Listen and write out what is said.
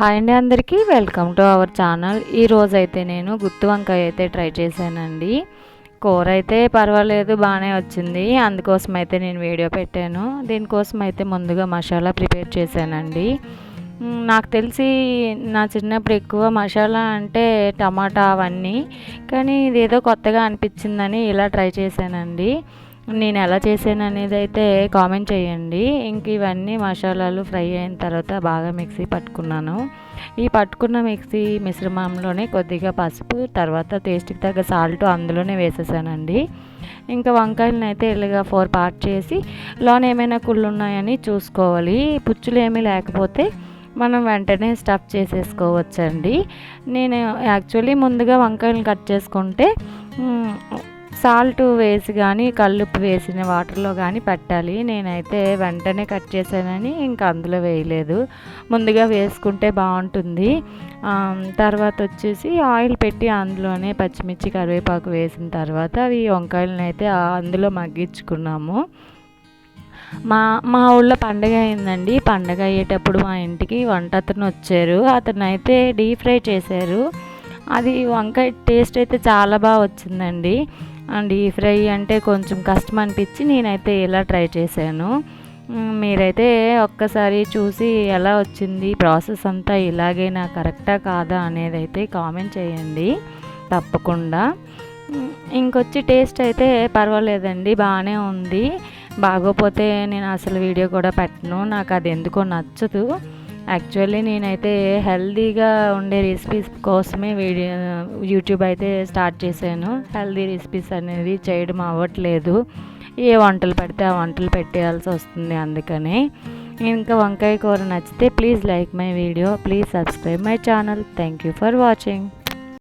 Hi అండి, అందరికీ welcome to our channel. ఈరోజు అయితే నేను గుత్తి వంకాయ అయితే ట్రై చేశానండి. కూర అయితే పర్వాలేదు, బాగానే వచ్చింది. అందుకోసం అయితే నేను వీడియో పెట్టాను. దీనికోసం అయితే ముందుగా మసాలా ప్రిపేర్ చేశానండి. నాకు తెలిసి నా చిన్నప్పుడు ఎక్కువ మసాలా అంటే టమాటా అవన్నీ, కానీ ఇదేదో కొత్తగా అనిపించిందని ఇలా ట్రై చేశానండి. నేను ఎలా చేశాను అనేది అయితే కామెంట్ చేయండి. ఇంక ఇవన్నీ మసాలాలు ఫ్రై అయిన తర్వాత బాగా మిక్సీ పట్టుకున్నాను. ఈ పట్టుకున్న మిక్సీ మిశ్రమంలోనే కొద్దిగా పసుపు, తర్వాత టేస్ట్కి తగ్గ సాల్ట్ అందులోనే వేసేసానండి. ఇంకా వంకాయలను అయితే ఇలాగా 4 పార్ట్ చేసి లోన ఏమైనా కుళ్ళు ఉన్నాయని చూసుకోవాలి. పుచ్చులు ఏమీ లేకపోతే మనం వెంటనే స్టఫ్ చేసేసుకోవచ్చండి. నేను యాక్చువల్లీ ముందుగా వంకాయలను కట్ చేసుకుంటే సాల్ట్ వేసి కానీ కల్లుప్పు వేసిన వాటర్లో కానీ పెట్టాలి. నేనైతే వెంటనే కట్ చేశానని ఇంకా అందులో వేయలేదు. ముందుగా వేసుకుంటే బాగుంటుంది. తర్వాత వచ్చేసి ఆయిల్ పెట్టి అందులోనే పచ్చిమిర్చి కరివేపాకు వేసిన తర్వాత అవి వంకాయలను అయితే అందులో మగ్గించుకున్నాము. మా మా ఊళ్ళో పండగ అయిందండి. పండగ అయ్యేటప్పుడు మా ఇంటికి వంట అతను వచ్చారు. అతను అయితే డీప్ ఫ్రై చేశారు. అది వంకాయ టేస్ట్ అయితే చాలా బాగా వచ్చిందండి. డీప్ ఫ్రై అంటే కొంచెం కష్టం అనిపించి నేనైతే ఇలా ట్రై చేశాను. మీరైతే ఒక్కసారి చూసి ఎలా వచ్చింది, ప్రాసెస్ అంతా ఇలాగైనా కరెక్టా కాదా అనేది అయితే కామెంట్ చేయండి తప్పకుండా. ఇంకొచ్చి టేస్ట్ అయితే పర్వాలేదండి, బాగానే ఉంది. బాగోపోతే నేను అసలు వీడియో కూడా పెట్టను, నాకు అది ఎందుకో నచ్చదు. యాక్చువల్లీ నేనైతే హెల్తీగా ఉండే రెసిపీస్ కోసమే యూట్యూబ్ అయితే స్టార్ట్ చేశాను. హెల్తీ రెసిపీస్ అనేది చేయడం అవ్వట్లేదు. ఏ వంటలు పెడితే ఆ వంటలు పెట్టేయాల్సి వస్తుంది. అందుకని ఇంకా వంకాయ కూర నచ్చితే please like my video, please subscribe my channel. Thank you for watching.